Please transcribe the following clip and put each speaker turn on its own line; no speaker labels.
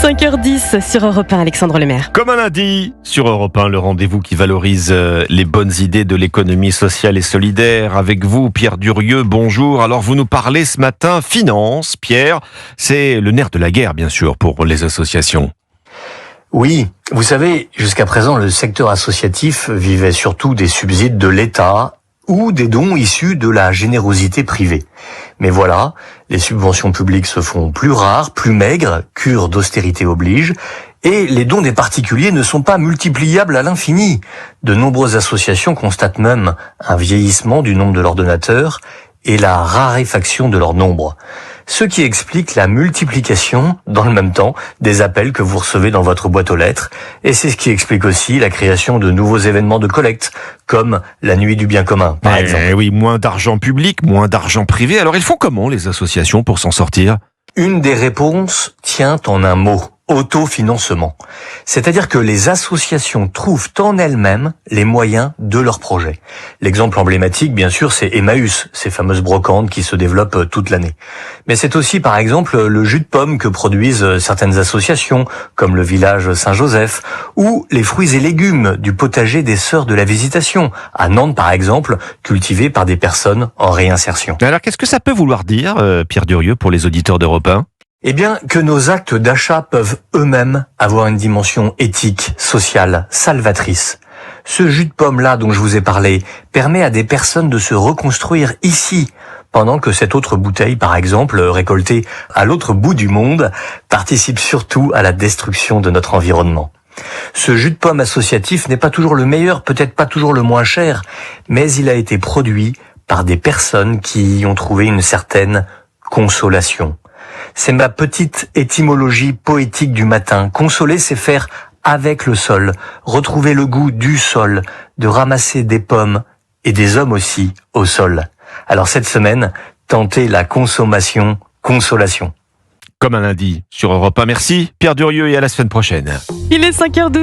5h10 sur Europe 1, Alexandre Lemaire.
Comme un lundi, sur Europe 1, le rendez-vous qui valorise les bonnes idées de l'économie sociale et solidaire. Avec vous, Pierre Durieux, bonjour. Alors, vous nous parlez ce matin finance. Pierre, c'est le nerf de la guerre, bien sûr, pour les associations.
Oui, vous savez, jusqu'à présent, le secteur associatif vivait surtout des subsides de l'État ou des dons issus de la générosité privée. Mais voilà, les subventions publiques se font plus rares, plus maigres, cure d'austérité oblige, et les dons des particuliers ne sont pas multipliables à l'infini. De nombreuses associations constatent même un vieillissement du nombre de leurs donateurs et la raréfaction de leur nombre. Ce qui explique la multiplication, dans le même temps, des appels que vous recevez dans votre boîte aux lettres. Et c'est ce qui explique aussi la création de nouveaux événements de collecte, comme la Nuit du Bien Commun, par exemple.
Oui, moins d'argent public, moins d'argent privé. Alors, ils font comment, les associations, pour s'en sortir ?
Une des réponses tient en un mot: autofinancement. C'est-à-dire que les associations trouvent en elles-mêmes les moyens de leur projet. L'exemple emblématique, bien sûr, c'est Emmaüs, ces fameuses brocantes qui se développent toute l'année. Mais c'est aussi, par exemple, le jus de pomme que produisent certaines associations, comme le village Saint-Joseph, ou les fruits et légumes du potager des Sœurs de la Visitation, à Nantes, par exemple, cultivés par des personnes en réinsertion.
Alors, qu'est-ce que ça peut vouloir dire, Pierre Durieux, pour les auditeurs d'Europe 1 ?
Eh bien, que nos actes d'achat peuvent eux-mêmes avoir une dimension éthique, sociale, salvatrice. Ce jus de pomme-là dont je vous ai parlé permet à des personnes de se reconstruire ici, pendant que cette autre bouteille, par exemple, récoltée à l'autre bout du monde, participe surtout à la destruction de notre environnement. Ce jus de pomme associatif n'est pas toujours le meilleur, peut-être pas toujours le moins cher, mais il a été produit par des personnes qui y ont trouvé une certaine consolation. C'est ma petite étymologie poétique du matin. Consoler, c'est faire avec le sol, retrouver le goût du sol, de ramasser des pommes et des hommes aussi au sol. Alors cette semaine, tentez la consommation, consolation.
Comme un lundi, sur Europe 1. Merci, Pierre Durieux, et à la semaine prochaine.
Il est 5h12.